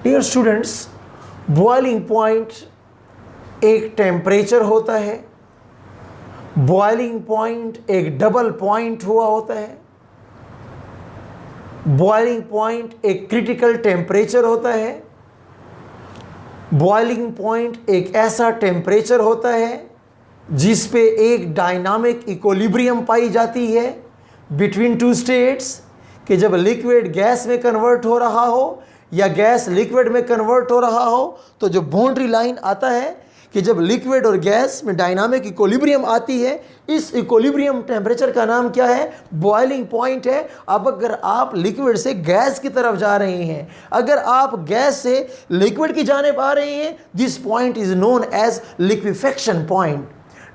Dear students, boiling point एक temperature होता है, बॉइलिंग पॉइंट एक डबल पॉइंट हुआ होता है, बॉइलिंग पॉइंट एक क्रिटिकल टेम्परेचर होता है, बॉइलिंग पॉइंट एक ऐसा टेम्परेचर होता है जिस पे एक डायनामिक इक्विलिब्रियम पाई जाती है बिटवीन टू स्टेट्स, कि जब लिक्विड गैस में कन्वर्ट हो रहा हो या गैस लिक्विड में कन्वर्ट हो रहा हो तो जो बाउंड्री लाइन आता है कि जब लिक्विड और गैस में डायनामिक इक्विलिब्रियम आती है, इस इक्विलिब्रियम टेम्परेचर का नाम क्या है? बॉइलिंग पॉइंट है। अब अगर आप लिक्विड से गैस की तरफ जा रहे हैं, अगर आप गैस से लिक्विड की जानिब आ रहे हैं, this point is known as liquefaction point.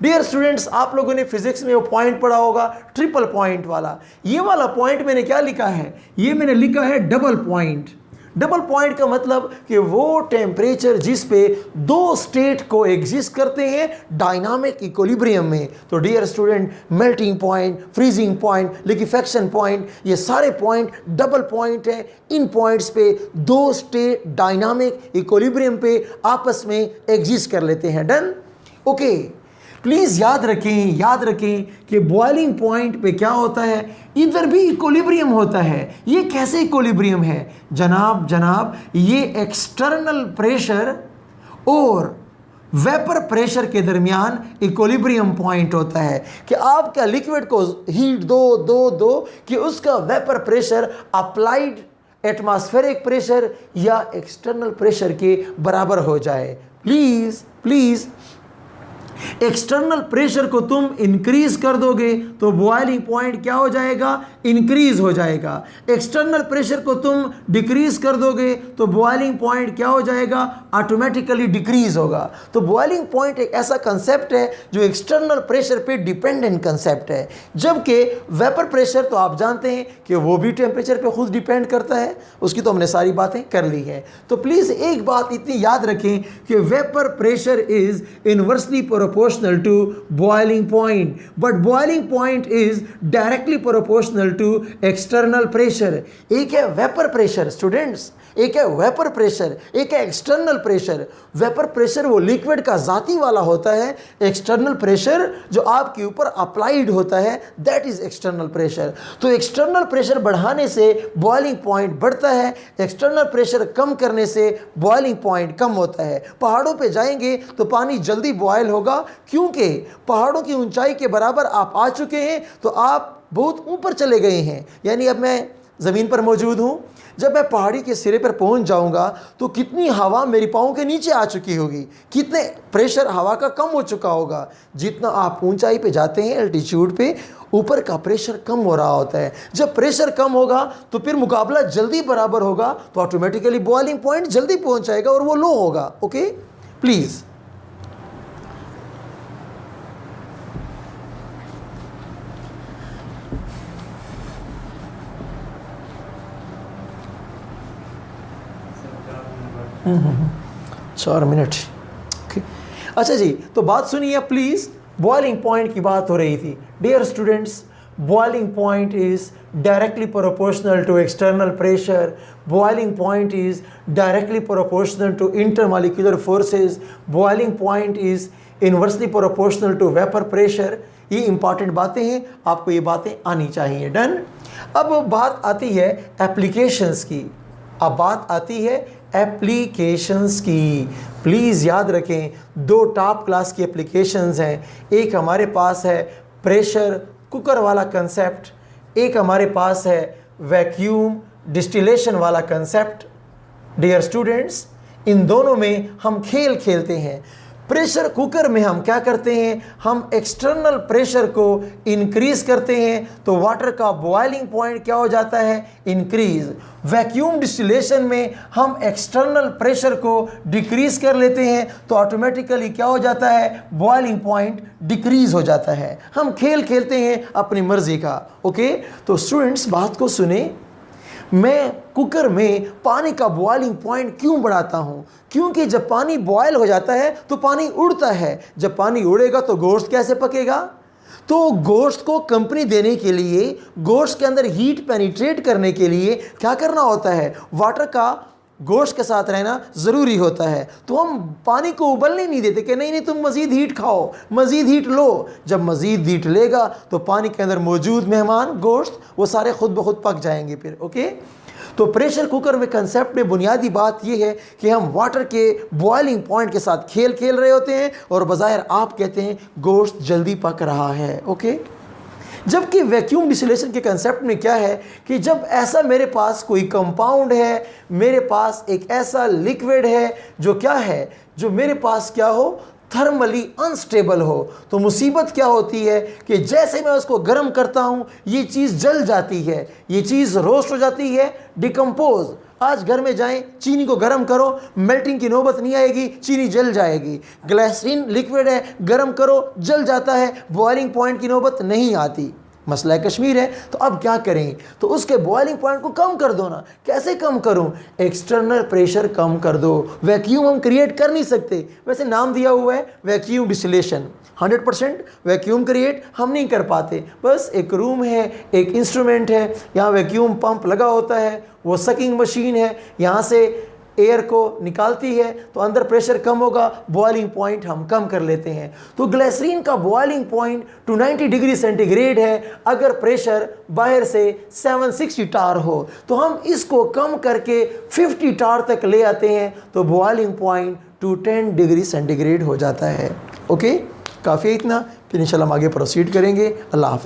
Dear students, आप लोगों ने फिजिक्स में वो पॉइंट पढ़ा होगा, ट्रिपल पॉइंट वाला। ये वाला पॉइंट मैंने क्या लिखा है? ये मैंने लिखा है डबल पॉइंट। डबल पॉइंट का मतलब कि वो टेम्परेचर जिस पे दो स्टेट को एग्जिस्ट करते हैं डायनामिक इक्विलिब्रियम में। तो dear student, melting point, freezing point, liquefaction point, ये सारे पॉइंट डबल पॉइंट है। इन पॉइंट्स पे दो स्टेट डायनामिक इक्विलिब्रियम पे आपस में एग्जिस्ट कर लेते हैं। डन? ओके, प्लीज़ याद रखें कि बॉइलिंग पॉइंट पे क्या होता है? इधर भी इक्विलिब्रियम होता है। ये कैसे इक्विलिब्रियम है? जनाब ये एक्सटर्नल प्रेशर और वेपर प्रेशर के दरमियान इक्विलिब्रियम पॉइंट होता है कि आप क्या लिक्विड को हीट दो कि उसका vapour pressure applied atmospheric pressure या एक्सटर्नल प्रेशर के बराबर हो जाए। प्लीज़ एक्सटर्नल प्रेशर को तुम इंक्रीज कर दोगे तो बॉइलिंग पॉइंट क्या हो जाएगा? इंक्रीज हो जाएगा। एक्सटर्नल प्रेशर को तुम डिक्रीज कर दोगे तो बॉइलिंग पॉइंट क्या हो जाएगा? ऑटोमेटिकली डिक्रीज होगा। तो बॉइलिंग पॉइंट एक ऐसा कंसेप्ट है जो एक्सटर्नल प्रेशर पे डिपेंडेंट कंसेप्ट है, जबकि वेपर प्रेशर तो आप जानते हैं कि वो भी टेम्परेचर पे खुद डिपेंड करता है। उसकी तो हमने सारी बातें कर ली है। तो प्लीज़ एक बात इतनी याद रखें कि vapour pressure is inversely proportional to boiling point, but boiling point is directly proportional to external pressure। एक है वेपर प्रेशर स्टूडेंट्स, एक है वेपर प्रेशर, एक है एक्सटर्नल प्रेशर। वेपर प्रेशर वो लिक्विड का जाती वाला होता है, एक्सटर्नल प्रेशर जो आपके ऊपर अप्लाइड होता है, दैट इज एक्सटर्नल प्रेशर। तो एक्सटर्नल प्रेशर बढ़ाने से बॉइलिंग पॉइंट बढ़ता है, एक्सटर्नल प्रेशर कम करने से बॉइलिंग पॉइंट कम होता है। पहाड़ों पे जाएंगे तो पानी जल्दी बॉयल होगा, क्योंकि पहाड़ों की ऊंचाई के बराबर आप आ चुके हैं, तो आप बहुत ऊपर चले गए हैं। यानी अब मैं ज़मीन पर मौजूद हूँ, जब मैं पहाड़ी के सिरे पर पहुँच जाऊँगा तो कितनी हवा मेरी पाँव के नीचे आ चुकी होगी, कितने प्रेशर हवा का कम हो चुका होगा। जितना आप ऊंचाई पे जाते हैं एल्टीट्यूड पे, ऊपर का प्रेशर कम हो रहा होता है। जब प्रेशर कम होगा तो फिर मुकाबला जल्दी बराबर होगा, तो ऑटोमेटिकली बॉइलिंग पॉइंट जल्दी पहुँच जाएगा और वो लो होगा। Okay, please. चार मिनट। अच्छा जी, तो बात सुनिए प्लीज़। बॉइलिंग पॉइंट की बात हो रही थी। Dear students, boiling point is directly proportional to external pressure, boiling point is directly proportional to intermolecular forces, boiling point is inversely proportional to vapour pressure. ये इंपॉर्टेंट बातें हैं, आपको ये बातें आनी चाहिए। डन? अब बात आती है एप्लीकेशंस की। अब बात आती है एप्लीकेशंस की। प्लीज़ याद रखें, दो टॉप क्लास की एप्लीकेशंस हैं। एक हमारे पास है प्रेशर कुकर वाला कंसेप्ट, एक हमारे पास है वैक्यूम डिस्टिलेशन वाला कंसेप्ट। डियर स्टूडेंट्स, इन दोनों में हम खेल खेलते हैं। प्रेशर कुकर में हम क्या करते हैं? हम एक्सटर्नल प्रेशर को इंक्रीज करते हैं तो वाटर का बॉइलिंग पॉइंट क्या हो जाता है? इंक्रीज। वैक्यूम डिस्टिलेशन में हम एक्सटर्नल प्रेशर को डिक्रीज कर लेते हैं तो ऑटोमेटिकली क्या हो जाता है? बॉइलिंग पॉइंट डिक्रीज हो जाता है। हम खेल खेलते हैं अपनी मर्जी का। ओके, तो स्टूडेंट्स बात को सुने। मैं कुकर में पानी का बॉइलिंग पॉइंट क्यों बढ़ाता हूँ? क्योंकि जब पानी बॉयल हो जाता है तो पानी उड़ता है। जब पानी उड़ेगा तो गोश्त कैसे पकेगा? तो गोश्त को कंपनी देने के लिए, गोश्त के अंदर हीट पेनिट्रेट करने के लिए क्या करना होता है? वाटर का गोश्त के साथ रहना ज़रूरी होता है। तो हम पानी को उबलने नहीं देते कि नहीं नहीं तुम मज़ीद हीट खाओ, मज़ीद हीट लो। जब मज़ीद हीट लेगा तो पानी के अंदर मौजूद मेहमान गोश्त वो सारे खुद ब खुद पक जाएंगे फिर। ओके, तो प्रेशर कुकर में कंसेप्ट में बुनियादी बात यह है कि हम वाटर के बॉइलिंग पॉइंट के साथ खेल रहे होते हैं और बज़ाहिर आप कहते हैं गोश्त जल्दी पक रहा है। ओके, जबकि वैक्यूम डिस्टिलेशन के कंसेप्ट में क्या है कि जब ऐसा मेरे पास कोई कंपाउंड है, मेरे पास एक ऐसा लिक्विड है जो क्या है, जो मेरे पास क्या हो, थर्मली अनस्टेबल हो, तो मुसीबत क्या होती है कि जैसे मैं उसको गर्म करता हूँ ये चीज़ जल जाती है, ये चीज़ रोस्ट हो जाती है, डिकम्पोज। आज घर में जाएं, चीनी को गर्म करो, मेल्टिंग की नौबत नहीं आएगी, चीनी जल जाएगी। ग्लिसरीन लिक्विड है, गर्म करो जल जाता है, बॉइलिंग पॉइंट की नौबत नहीं आती। मसला कश्मीर है, तो अब क्या करें, तो उसके बॉइलिंग पॉइंट को कम कर दो ना। कैसे कम करूं? एक्सटर्नल प्रेशर कम कर दो। वैक्यूम हम क्रिएट कर नहीं सकते, वैसे नाम दिया हुआ है वैक्यूम डिस्टिलेशन। 100% वैक्यूम क्रिएट हम नहीं कर पाते। बस एक रूम है, एक इंस्ट्रूमेंट है, यहाँ वैक्यूम पंप लगा होता है, वो सकिंग मशीन है, यहाँ से एयर को निकालती है तो अंदर प्रेशर कम होगा, बॉइलिंग पॉइंट हम कम कर लेते हैं। तो ग्लिसरीन का बॉइलिंग पॉइंट 290 डिग्री सेंटीग्रेड है। अगर प्रेशर बाहर से 760 टार हो तो हम इसको कम करके 50 टार तक ले आते हैं तो बॉइलिंग पॉइंट 210 डिग्री सेंटीग्रेड हो जाता है। ओके, काफ़ी इतना, फिर इंशाल्लाह हम आगे प्रोसीड करेंगे। अल्लाह हाफ़िज़।